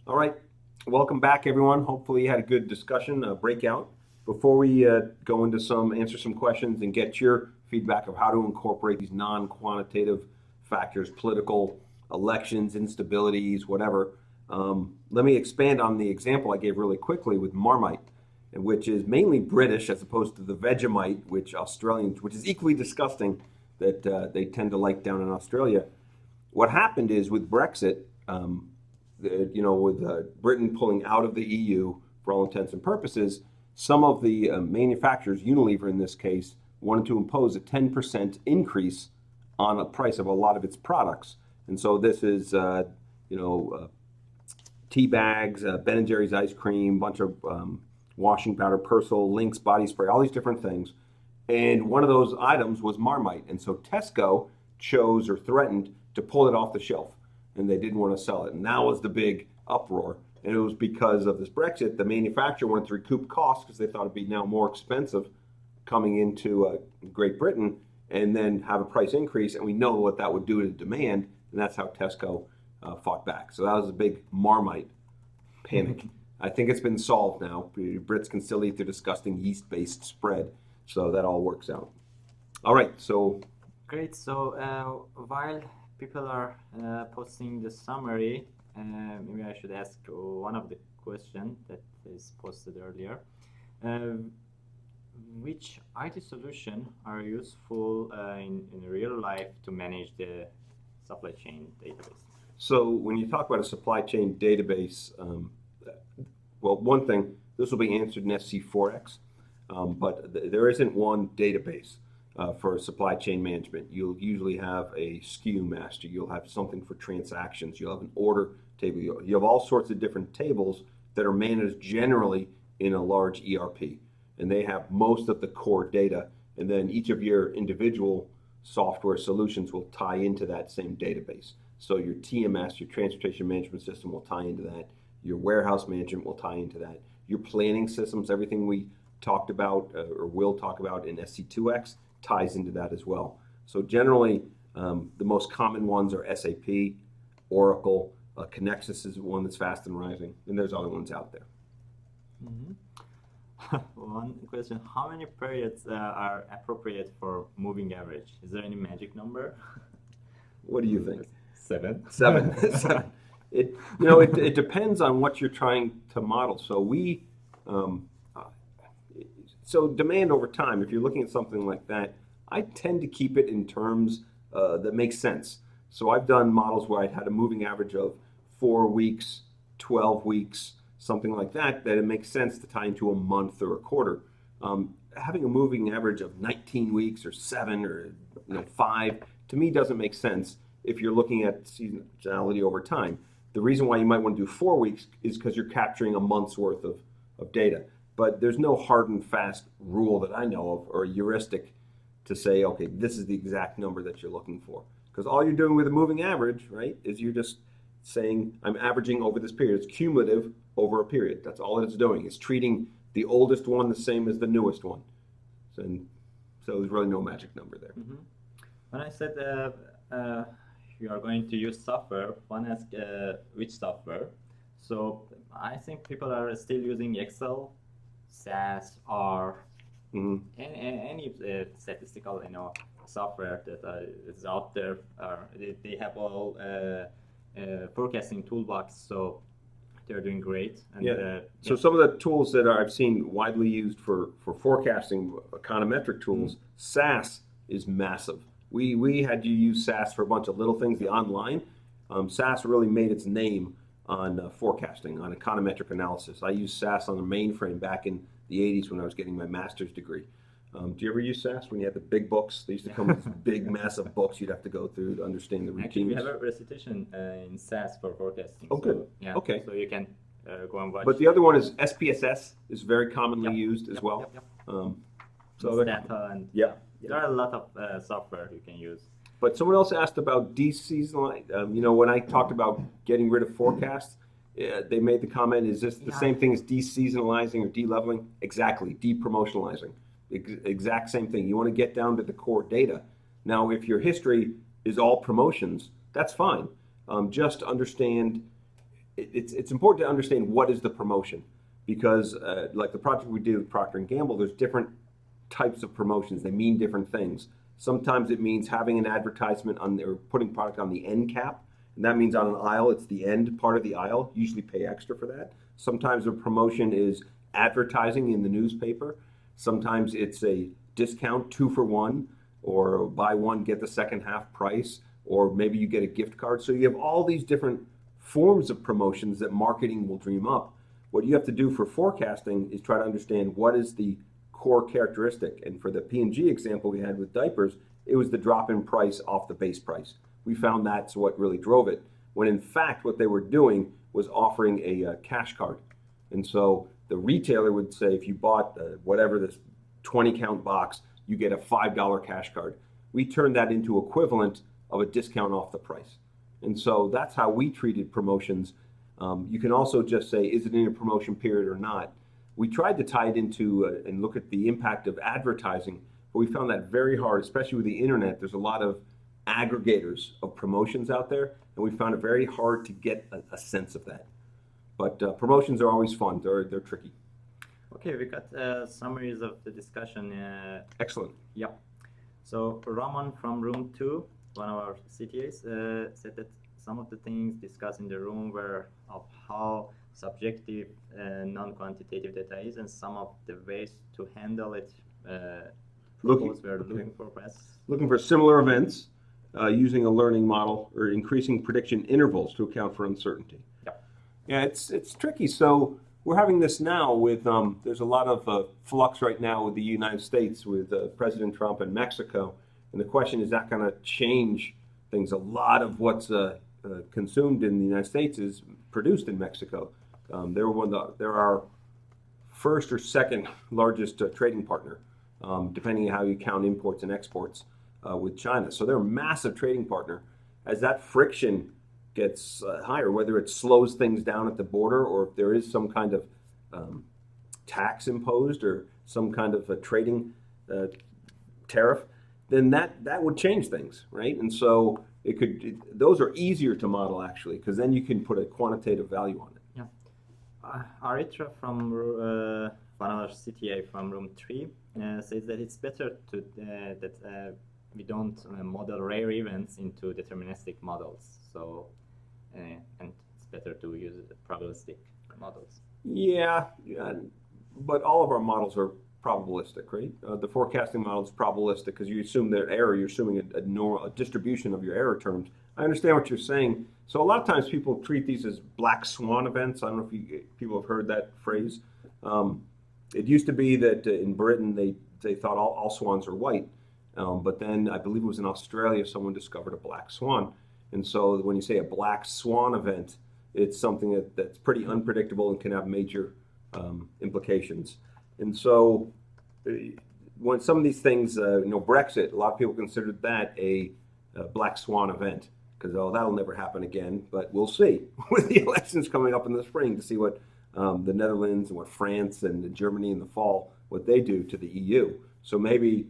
All right, welcome back, everyone. Hopefully, you had a good discussion, breakout. Before we go into answer some questions and get your feedback of how to incorporate these non-quantitative factors, political, elections, instabilities, whatever, let me expand on the example I gave really quickly with Marmite, which is mainly British as opposed to the Vegemite, which is equally disgusting that they tend to like down in Australia. What happened is with Brexit, with Britain pulling out of the EU for all intents and purposes, some of the manufacturers, Unilever in this case, wanted to impose a 10% increase on the price of a lot of its products. And so this is, tea bags, Ben & Jerry's ice cream, bunch of washing powder, Persil, Lynx body spray, all these different things. And one of those items was Marmite. And so Tesco chose or threatened to pull it off the shelf, and they didn't want to sell it. And that was the big uproar. And it was because of this Brexit. The manufacturer wanted to recoup costs because they thought it'd be now more expensive coming into Great Britain and then have a price increase. And we know what that would do to demand. And that's how Tesco fought back. So that was a big Marmite panic. I think it's been solved now. Brits can still eat their disgusting yeast-based spread. So that all works out. All right, so. Great. So while people are posting the summary, maybe I should ask one of the questions that is posted earlier. Which IT solution are useful in real life to manage the supply chain database? So when you talk about a supply chain database, well, one thing, this will be answered in SC1x, but there isn't one database for supply chain management. You'll usually have a SKU master. You'll have something for transactions. You'll have an order table. You have all sorts of different tables that are managed generally in a large ERP. And they have most of the core data. And then each of your individual software solutions will tie into that same database. So your TMS, your transportation management system, will tie into that. Your warehouse management will tie into that. Your planning systems, everything we talked about or will talk about in SC2X, ties into that as well. So generally, the most common ones are SAP, Oracle, Connexus is one that's fast and rising, and there's other ones out there. Mm-hmm. One question, how many periods are appropriate for moving average? Is there any magic number? What do you think? 7. 7. 7. It depends on what you're trying to model. So demand over time, if you're looking at something like that, I tend to keep it in terms that make sense. So I've done models where I've had a moving average of 4 weeks, 12 weeks, something like that it makes sense to tie into a month or a quarter. Having a moving average of 19 weeks or 7 or 5, to me doesn't make sense if you're looking at seasonality over time. The reason why you might want to do 4 weeks is because you're capturing a month's worth of data. But there's no hard and fast rule that I know of or a heuristic to say, okay, this is the exact number that you're looking for. Because all you're doing with a moving average, right, is you're just saying, I'm averaging over this period. It's cumulative over a period. That's all it's doing. It's treating the oldest one the same as the newest one. So there's really no magic number there. Mm-hmm. When I said you are going to use software, one asked which software. So I think people are still using Excel, SAS, or any statistical software that is out there. They have all forecasting toolbox, so they're doing great. And, So some of the tools that I've seen widely used for forecasting, econometric tools, SAS is massive. We had to use SAS for a bunch of little things, the online. SAS really made its name on forecasting, on econometric analysis. I used SAS on the mainframe back in the 80s when I was getting my master's degree. Do you ever use SAS when you had the big books? They used to come with these big, massive books you'd have to go through to understand the routines. Actually, we have a recitation in SAS for forecasting. Oh, good. Yeah, okay. So you can go and watch. But the other one is SPSS is very commonly used as well. So data and there are a lot of software you can use. But someone else asked about deseasonalizing. When I talked about getting rid of forecasts, they made the comment, is this the same thing as deseasonalizing or de-leveling? Exactly, de-promotionalizing. Exact same thing. You want to get down to the core data. Now, if your history is all promotions, that's fine. Just understand it's important to understand what is the promotion, because like the project we did with Procter and Gamble, there's different types of promotions. They mean different things. Sometimes it means having an advertisement on or putting product on the end cap, and that means on an aisle, it's the end part of the aisle. Usually pay extra for that. Sometimes a promotion is advertising in the newspaper. Sometimes it's a discount 2 for 1, or buy one get the second half price, or maybe you get a gift card. So you have all these different forms of promotions that marketing will dream up. What you have to do for forecasting is try to understand what is the core characteristic. And for the P&G example we had with diapers, it was the drop in price off the base price. We found that's what really drove it, when in fact what they were doing was offering a cash card. And so the retailer would say, if you bought whatever this 20 count box, you get a $5 cash card. We turned that into equivalent of a discount off the price. And so that's how we treated promotions. You can also just say, is it in a promotion period or not? We tried to tie it into and look at the impact of advertising, but we found that very hard, especially with the internet. There's a lot of aggregators of promotions out there, and we found it very hard to get a sense of that. But promotions are always fun. They're tricky. Okay, we got summaries of the discussion. Excellent. Yeah. So Ramon from room 2, one of our CTAs, said that some of the things discussed in the room were of how subjective non-quantitative data is, and some of the ways to handle it. Looking for similar events using a learning model or increasing prediction intervals to account for uncertainty. Yeah, it's tricky. So we're having this now with there's a lot of flux right now with the United States with President Trump and Mexico, and the question is that going to change things? A lot of what's consumed in the United States is produced in Mexico. They're our first or second largest trading partner, depending on how you count imports and exports with China. So they're a massive trading partner. As that friction gets higher, whether it slows things down at the border or if there is some kind of tax imposed or some kind of a trading tariff, then that would change things, right? And so those are easier to model actually, because then you can put a quantitative value on it. Yeah. Aritra from one of our CTA from room 3 says that it's better to that we don't model rare events into deterministic models. So, and it's better to use probabilistic models. Yeah, but all of our models are probabilistic, right? The forecasting model is probabilistic because you assume that error, you're assuming a distribution of your error terms. I understand what you're saying. So a lot of times people treat these as black swan events. I don't know if people have heard that phrase. It used to be that in Britain they thought all swans are white. But then I believe it was in Australia someone discovered a black swan. And so when you say a black swan event, it's something that's pretty unpredictable and can have major implications. And so when some of these things, Brexit, a lot of people considered that a black swan event because, that'll never happen again. But we'll see with the elections coming up in the spring to see what the Netherlands and what France and Germany in the fall, what they do to the EU. So maybe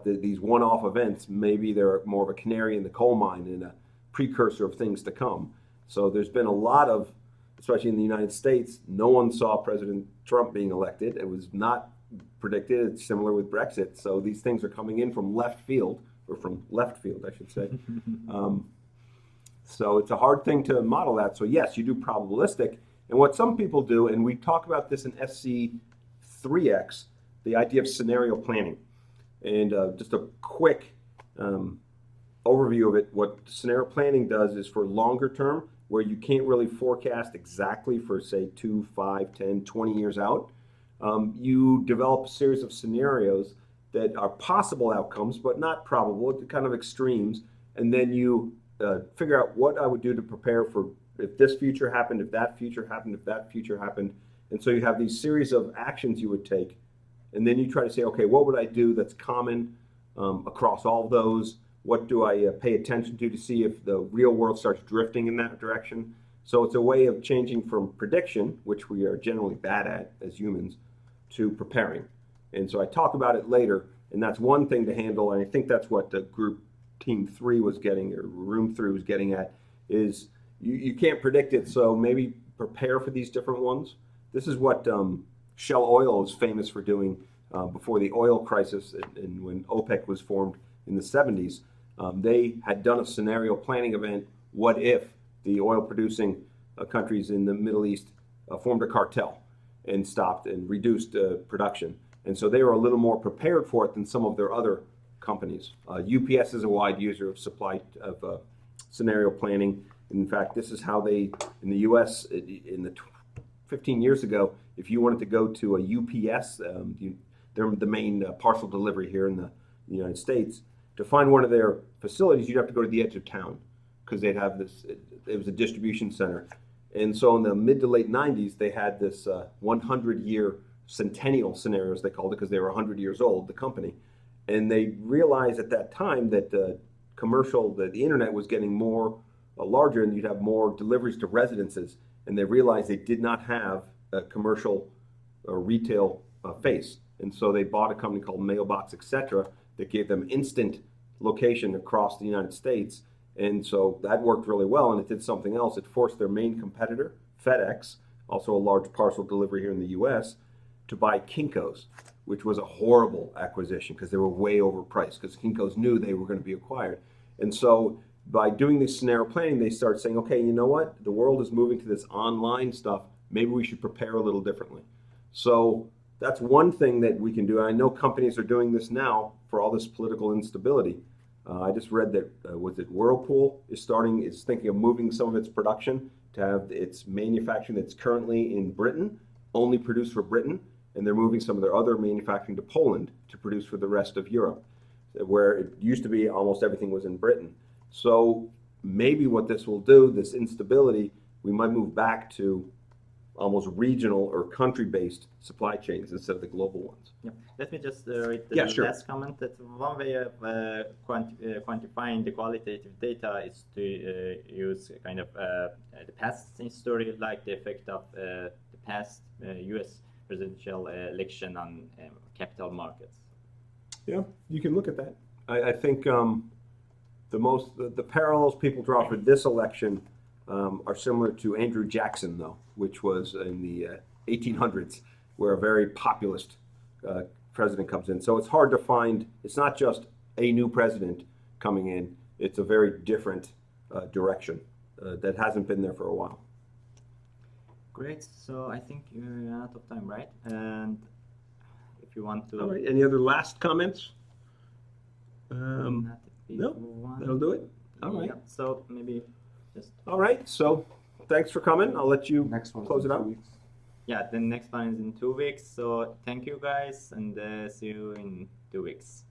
these one-off events, maybe they're more of a canary in the coal mine and a precursor of things to come. So there's been a lot of, especially in the United States, no one saw President Trump being elected. It was not predicted. It's similar with Brexit. So these things are coming in from left field, I should say. So it's a hard thing to model that. So yes, you do probabilistic. And what some people do, and we talk about this in SC1x, the idea of scenario planning. And just a quick overview of it, what scenario planning does is for longer term, where you can't really forecast exactly for, say, 2, 5, 10, 20 years out, you develop a series of scenarios that are possible outcomes, but not probable, kind of extremes, and then you figure out what I would do to prepare for if this future happened, if that future happened, if that future happened. And so you have these series of actions you would take, and then you try to say, okay, what would I do that's common across all of those? What do I pay attention to see if the real world starts drifting in that direction? So it's a way of changing from prediction, which we are generally bad at as humans, to preparing. And so I talk about it later, and that's one thing to handle, and I think that's what the group team 3 was getting, or room 3 was getting at, is you can't predict it, so maybe prepare for these different ones. This is what Shell Oil is famous for doing before the oil crisis, and when OPEC was formed in the 70s. They had done a scenario planning event. What if the oil producing countries in the Middle East formed a cartel and stopped and reduced production? And so they were a little more prepared for it than some of their other companies. UPS is a wide user of scenario planning. In fact, this is how they, in the US, in the 15 years ago, if you wanted to go to a UPS, they're the main parcel delivery here in the United States, to find one of their facilities, you'd have to go to the edge of town because they'd have this, it was a distribution center. And so in the mid to late 90s, they had this 100-year centennial scenarios, they called it, because they were 100 years old, the company. And they realized at that time that the internet was getting more larger, and you'd have more deliveries to residences. And they realized they did not have a commercial or retail face. And so they bought a company called Mailbox, etc., that gave them instant location across the United States. And so that worked really well, and it did something else. It forced their main competitor, FedEx, also a large parcel delivery here in the US, to buy Kinko's, which was a horrible acquisition because they were way overpriced, because Kinko's knew they were going to be acquired. And so by doing this scenario planning, they start saying, okay, you know what? The world is moving to this online stuff. Maybe we should prepare a little differently. So that's one thing that we can do. I know companies are doing this now for all this political instability. I just read that, was it Whirlpool is thinking of moving some of its production to have its manufacturing that's currently in Britain, only produced for Britain, and they're moving some of their other manufacturing to Poland to produce for the rest of Europe, where it used to be almost everything was in Britain. So maybe what this will do, this instability, we might move back to almost regional or country-based supply chains instead of the global ones. Yeah. Let me just read the Sure. last comment. That one way of quantifying the qualitative data is to use kind of the past history, like the effect of the past U.S. presidential election on capital markets. Yeah, you can look at that. I think the parallels people draw for this election are similar to Andrew Jackson, though, which was in the 1800s, where a very populist president comes in. So it's hard to find, it's not just a new president coming in, it's a very different direction that hasn't been there for a while. Great, so I think you're out of time, right? And if you want to... All right, any other last comments? No, that'll do it. All right. Yeah, so maybe just... All right, so thanks for coming. I'll let you close it out. Yeah, the next one is in 2 weeks. So thank you guys, and see you in 2 weeks.